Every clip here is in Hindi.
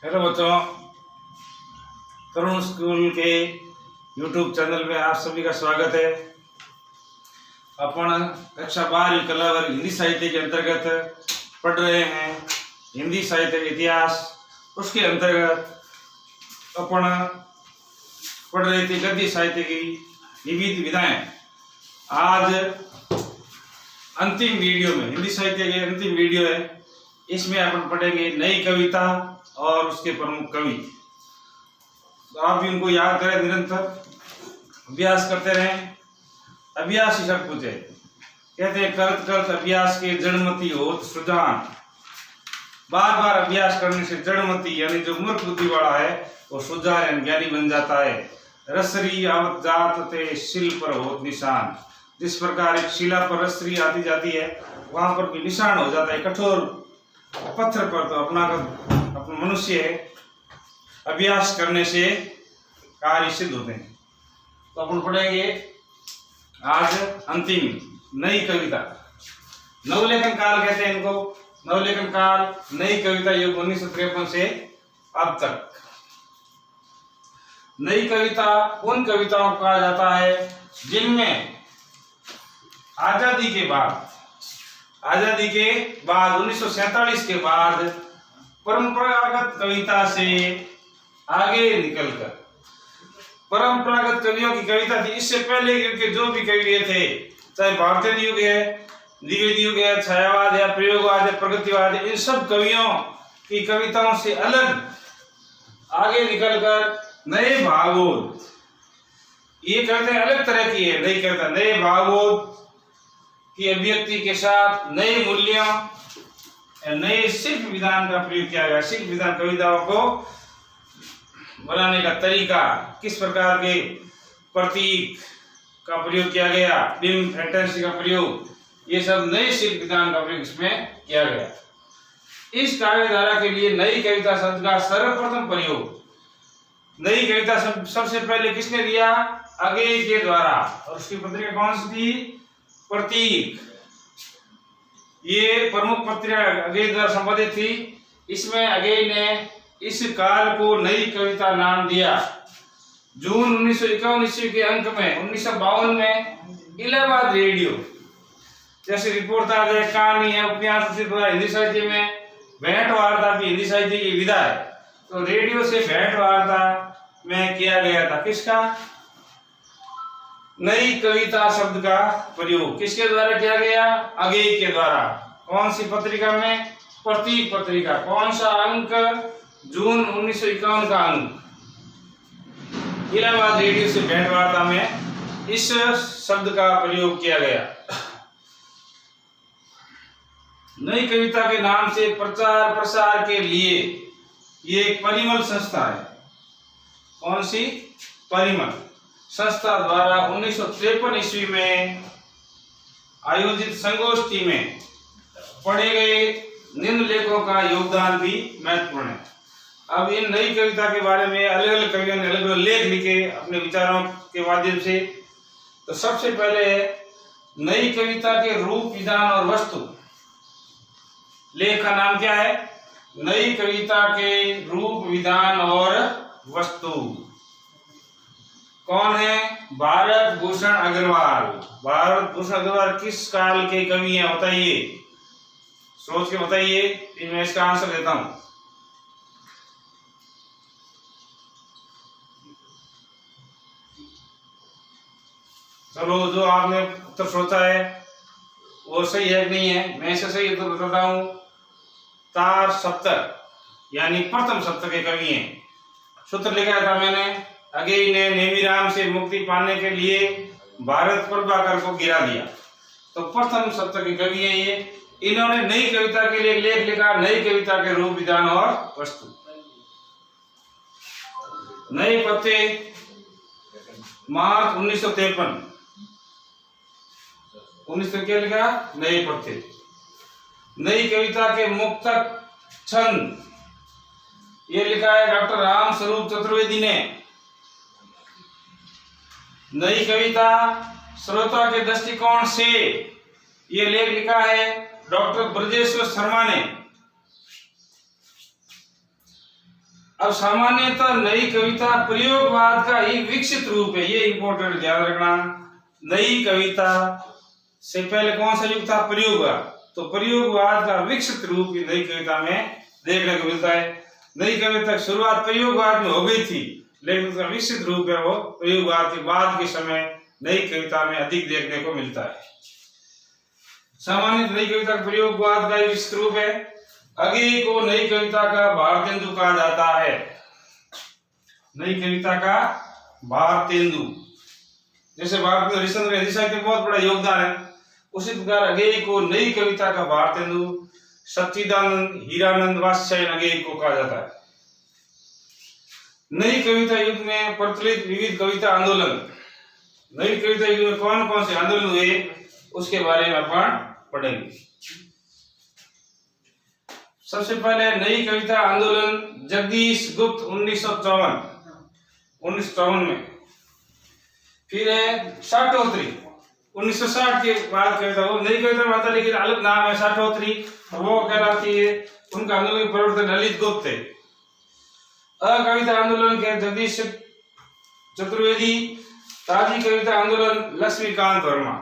हेलो बच्चों, तरुण स्कूल के यूट्यूब चैनल में आप सभी का स्वागत है। अपन कक्षा 12 कला वर्ग हिंदी साहित्य के अंतर्गत पढ़ रहे हैं हिंदी साहित्य इतिहास। उसके अंतर्गत अपन पढ़ रहे थे गद्य साहित्य की विविध विधाएं। आज अंतिम वीडियो में हिंदी साहित्य के अंतिम वीडियो है, इसमें अपन पढ़ेंगे नई कविता और उसके प्रमुख कवि। तो आप भी उनको याद करें, निरंतर अभ्यास करते रहें। अभ्यास ही सब कुछ है। कहते हैं करत करत अभ्यास के जड़मती होत सुजान। बार बार अभ्यास करने से जड़मती यानी जो मूर्ख बुद्धि वाला है वो सुजान ज्ञानी बन जाता है। रसरी आवत जात ते शिल पर होत निशान। जिस प्रकार एक शिला पर रसरी आती जाती है वहां पर भी निशान हो जाता है कठोर पत्थर पर। तो अपना मनुष्य अभ्यास करने से कार्य सिद्ध होते हैं। तो अपन पढ़ेंगे आज अंतिम नई कविता। नवलेखन काल कहते हैं इनको। नवलेखन काल नई कविता युग 1953 से अब तक। नई कविता उन कविताओं को कहा जाता है जिनमें आजादी के बाद 1947 के बाद परंपरागत कविता से आगे निकलकर परंपरागत कवियों की कविता थी। इससे पहले के जो भी कवि थे, चाहे भारतीय युग है, द्विवेदी युग है, छायावाद या प्रयोगवाद या प्रगतिवाद, इन सब कवियों की कविताओं से अलग आगे निकलकर नए भागवत, ये कविताएं अलग तरह की है। नई कविता नए भागवत की अभिव्यक्ति के साथ नए मूल्यों, नए शिल्प विधान का प्रयोग किया गया। शिल्प विधान कविताओं को बनाने का तरीका, किस प्रकार के प्रतीक का प्रयोग किया गया, बिंब फैंटेसी का प्रयोग, ये सब नए शिल्प विधान का प्रयोग इसमें किया गया। इस काव्य धारा के लिए नई कविता शब्द का सर्वप्रथम प्रयोग नई कविता शब्द सबसे पहले किसने दिया? अगेय के द्वारा। और उसकी पत्रिका कौन सी थी? प्रतीक। ये प्रमुख पत्रिका अगेय द्वारा संपादित थी। इसमें अगेय ने इस काल को नई कविता नाम दिया। जून 1951 ईस्वी के अंक में 1952 में इलाहाबाद रेडियो जैसे रिपोर्ट आ जाए, कहानी है, उपन्यास हिंदी साहित्य में भेंट वार्ता भी हिंदी साहित्य की विधा है। तो रेडियो से भेंट वार्ता में किया गया था किसका? नई कविता शब्द का प्रयोग किसके द्वारा किया गया? अगेय के द्वारा। कौन सी पत्रिका में? प्रतीक पत्रिका। कौन सा अंक? जून 1951 का अंक। इलाहाबाद रेडियो से भेंट वार्ता में इस शब्द का प्रयोग किया गया। नई कविता के नाम से प्रचार प्रसार के लिए ये एक परिमल संस्था है। कौन सी? परिमल संस्था द्वारा 1953 ईस्वी में आयोजित संगोष्ठी में पढ़े गए निम्न लेखों का योगदान भी महत्वपूर्ण है। अब इन नई कविता के बारे में अलग अलग कवियों ने अलग अलग लेख लिखे अपने विचारों के माध्यम से। तो सबसे पहले नई कविता के रूप, विधान और वस्तु। लेख का नाम क्या है? नई कविता के रूप, विधान और वस्तु। कौन है? भारत भूषण अग्रवाल। भारत भूषण अग्रवाल किस काल के कवि हैं बताइए? सोच के बताइए, मैं इसका आंसर देता हूं। चलो, जो आपने उत्तर सोचा है वो सही है कि नहीं है, मैं इसे सही उत्तर बताता हूं। तार सप्तक यानी प्रथम सप्तक के कवि हैं। सूत्र लिखा था मैंने, अगेय ने नेमिराम से मुक्ति पाने के लिए भारत प्रभाकर को गिरा दिया। तो प्रथम सप्तक के कवि हैं ये। इन्होंने नई कविता के लिए लेख लिखा, नई कविता के रूप, विधान और वस्तु। नए पत्ते मार्च 1953। 19 क्या लिखा? नए पत्ते। नई कविता के मुक्तक छंद ये लिखा है डॉक्टर राम स्वरूप चतुर्वेदी ने। नई कविता श्रोता के दृष्टिकोण से ये लेख लिखा है डॉक्टर ब्रजेश्वर शर्मा ने। अब सामान्यतः नई कविता प्रयोगवाद का ही विकसित रूप है, ये इंपॉर्टेंट ध्यान रखना। नई कविता से पहले कौन सा युग था? प्रयोगवाद। तो प्रयोगवाद का विकसित रूप नई कविता में देखने को मिलता है। नई कविता की शुरुआत प्रयोगवाद में हो गई थी, लेकिन उसका विकसित रूप है वो प्रयोगवाद के बाद के समय नई कविता में अधिक देखने को मिलता है। सामान्य नई कविता प्रयोगवाद का विकसित रूप है। अगे को नई कविता का भारतेंदु कहा जाता है। नई कविता का भारतेंदु, जैसे भारत में हरिश्चंद्र हिंदी साहित्य में बहुत बड़ा योगदान है, उसी प्रकार अगे को नई कविता का भारतेंदु सच्चिदानंद, हीरानंद, वात्स्यायन अगे को कहा जाता है। नई कविता युग में प्रचलित विविध कविता आंदोलन। नई कविता युग में कौन कौन से आंदोलन हुए उसके बारे में अपन पढ़ेंगे। सबसे पहले नई कविता आंदोलन जगदीश गुप्त 1954 में। फिर है साठोत्री 1960 के बाद कविता, वो नई कविता में आता लेकिन अलग नाम है साठोत्री, वो कहलाती है। उनका आंदोलन के प्रवर्तक ललित गुप्त थे। कविता आंदोलन के जगदीश चतुर्वेदी। ताजी कविता आंदोलन लक्ष्मीकांत वर्मा।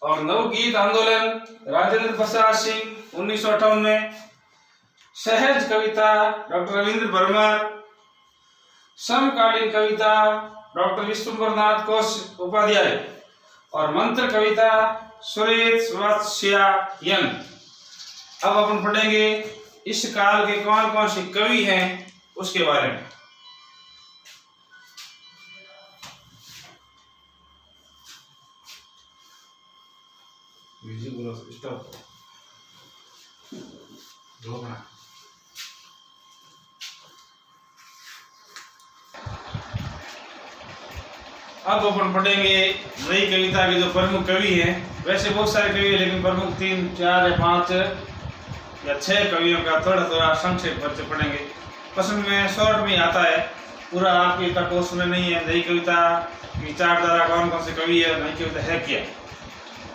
और नवगीत आंदोलन राजेंद्र प्रसाद सिंह 1958 में। सहज कविता डॉक्टर रविंद्र बर्मर। समकालीन कविता डॉक्टर विश्वम्भरनाथ कोश उपाध्याय। और मंत्र कविता सुरेश वात्स्यायन। अब अपन पढ़ेंगे इस काल के कौन कौन से कवि हैं उसके बारे में। अब अपन पढ़ेंगे नई कविता के जो प्रमुख कवि हैं। वैसे बहुत सारे कवि हैं, लेकिन प्रमुख 3, 4 या 5 या 6 कवियों का थोड़ा थोड़ा संक्षेप परिचय पढ़ेंगे। पसंद में शॉर्ट में आता है, पूरा आपके कोर्स में नहीं है। नई कविता की 4 धारा कौन कौन से कवि है, नई कविता है क्या।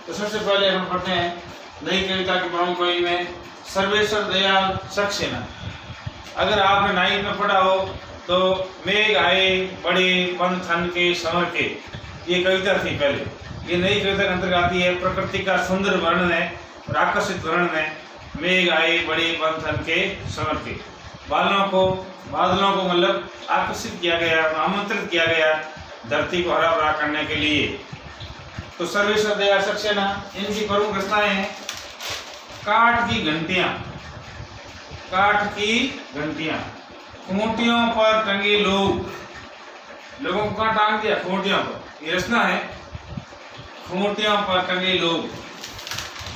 तो सबसे पहले हम पढ़ते हैं नई कविता के प्रमुख कवि में सर्वेश्वर दयाल सक्सेना। अगर आपने 9th में पढ़ा हो तो मेघ आए बड़े पंथन के समर के, ये कविता थी पहले। ये नई कविता के अंतर्गत आती है। प्रकृति का सुंदर वर्णन है और आकर्षित वर्णन है। मेघ आए बड़े पंथन के समर के, बादलों को मतलब आकर्षित किया गया, आमंत्रित किया गया धरती को हरा भरा करने के लिए। तो सर्वेश्वर दयाल सक्सेना, इनकी प्रमुख रचनाएं हैं काठ की घंटियां, खूंटियों पर टंगे लोग। लोगों को कहाँ टांग दिया? खूंटियों पर। ये रचना है खूंटियों पर टंगे लोग।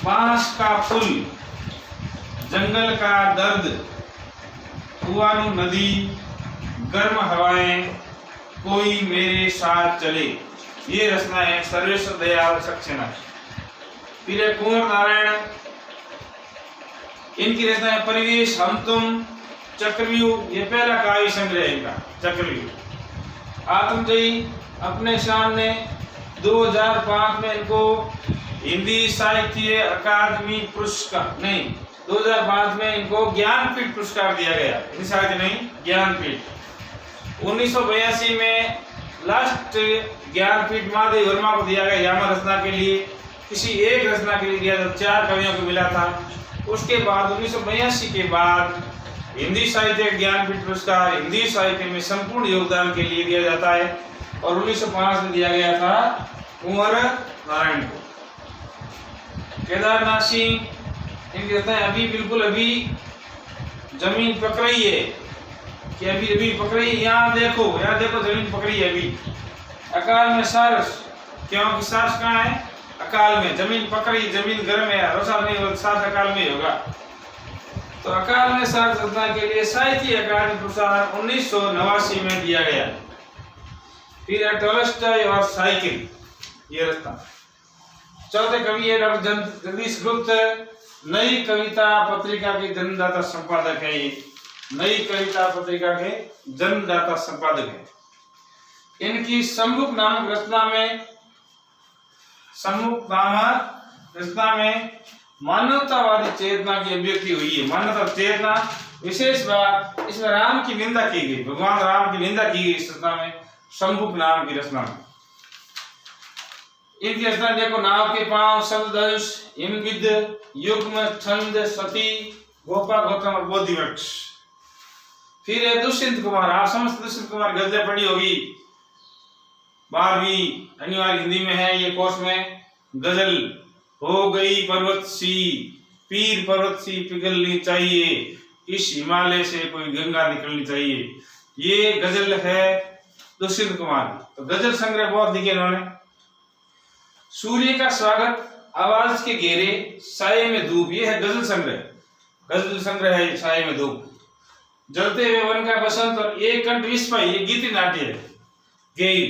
बांस का पुल, जंगल का दर्द, कुआनु नदी, गर्म हवाएं, कोई मेरे साथ चले। ये रचना है सर्वेश्वर दयाल सक्सेना। फिर कुंवर नारायण, इनकी रचना है परिवेश, हम तुम, चक्रव्यूह। ये पहला काव्य संग्रह है इनका, चक्रव्यूह। आत्मजयी, अपने सामने। 2005 में इनको हिंदी साहित्य अकादमी पुरस्कार नहीं, 2005 में इनको ज्ञानपीठ पुरस्कार दिया गया। हिंदी साहित्य नहीं, ज्ञानपीठ। 1982 में लास्ट ज्ञानपीठ महादेव वर्मा को दिया गया यामा रचना के लिए। किसी एक रचना के लिए दिया था, 4 कवियों को मिला था। उसके बाद 1982 के बाद हिंदी साहित्य ज्ञानपीठ पुरस्कार हिंदी साहित्य में संपूर्ण योगदान के लिए दिया जाता है। और 1905 में दिया गया था कुंवर नारायण को। केदारनाथ सिंह, इनकी रचनाएं अभी जमीन पक रही है कि अभी पक रही है। यहाँ देखो जमीन पक रही है अभी। अकाल में सारस, क्योंकि सारस कहाँ है? अकाल में। जमीन पक रही, जमीन गर्म है, रोसा नहीं होगा, सारस अकाल में ही होगा। तो अकाल में सारस रचना के लिए साहित्य अकादमी पुरस्कार 1989 में दिया गया। फिर टॉलस्टॉय और साइकिल, ये रचना। चौथे कवि है डॉक्टर जगदीश गुप्त, नई कविता पत्रिका के जन्मदाता संपादक है। ये नई कविता पत्रिका के जन्मदाता संपादक है। इनकी सम्मुख नामक रचना में मानवतावादी चेतना की अभिव्यक्ति हुई है। मानवता चेतना विशेष बात, इसमें राम की निंदा की गई, भगवान राम की निंदा की गई इस रचना में, शंभुक नाम की रचना में। इनकी रचना देखो, नाव के पांव, शब्दंश, हिमगिद्ध, युग्म, छंद, सती, गोपा, गौतम और बोधि वृक्ष। फिर है दुष्यंत कुमार, आप समस्त दुष्यंत कुमार गजलें पढ़ी होगी, 12वीं अनिवार्य हिंदी में है ये कोर्स में। गजल, हो गई पर्वत सी, पीर पर्वत सी पिघलनी चाहिए, इस हिमालय से कोई गंगा निकलनी चाहिए, ये गजल है दुष्यंत कुमार की। तो गजल संग्रह बहुत लिखे इन्होंने। सूर्य का स्वागत, आवाज के घेरे, साये में धूप, ये है गजल संग्रह। गजल संग्रह है साये में धूप। जलते हुए वन का बसंत और एक कंठ विस्मय, ये गीति नाट्य है, गेय।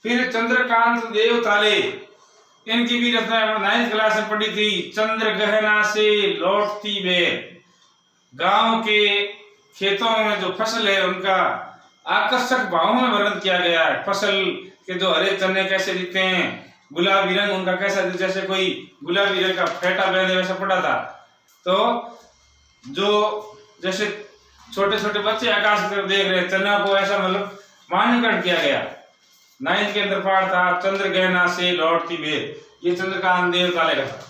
फिर चंद्रकांत देव ताले, इनकी भी रचना 9th क्लास में पढ़ी थी। चंद्र गहना से लौटती बेर, गांव के खेतों में जो फसल है उनका आकर्षक भावों में वर्णन किया गया है। फसल के जो हरे चने कैसे दिखते हैं, गुलाबी रंग उनका कैसा, जैसे कोई गुलाबी रंग का फेटा पहने वैसा पड़ा था। तो जो जैसे छोटे छोटे बच्चे आकाश की तरफ देख रहे हैं, चना को ऐसा मतलब मान्यकरण किया गया। 9th के अंदर पाठ था, चंद्र गहना से लौटती बेर, ये चंद्रकांत देव ताले का था।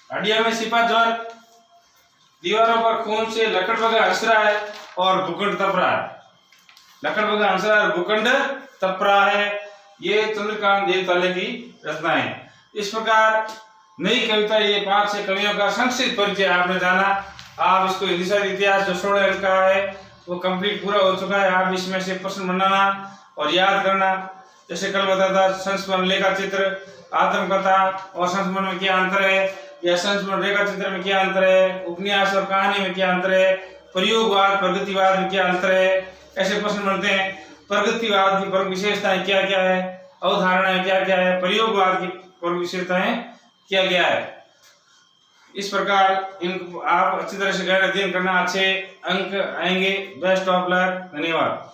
हडिया में सिपा ज्वर, दीवारों पर खून से लकड़बगा हंस रहा है और भूखंड तप रहा है। लकड़बगा हंस रहा है और भूखंड तप रहा है, ये चंद्रकांत देव ताले की रचना है। इस प्रकार नई कविता, ये 5-6 कवियों का संक्षिप्त परिचय आपने जाना। आप इसको हिंदी साहित्य इतिहास जो 16 अंक का है वो कंप्लीट पूरा हो चुका है। आप इसमें से प्रश्न बनाना और याद करना। जैसे कल बताया था, संस्मरण, रेखा चित्र, आत्मकथा और संस्मरण में क्या अंतर है, या संस्मरण रेखा चित्र में क्या अंतर है, उपन्यास और कहानी में क्या अंतर है, प्रयोगवाद प्रगतिवाद में क्या अंतर है, ऐसे प्रश्न बनते हैं। प्रगतिवाद की प्रमुख विशेषताएं क्या क्या है, अवधारणाएं क्या क्या है, प्रयोगवाद की प्रमुख विशेषताएं क्या क्या है। इस प्रकार इनको आप अच्छी तरह से अध्ययन करना, अच्छे अंक आएंगे। बेस्ट ऑफ लक, धन्यवाद।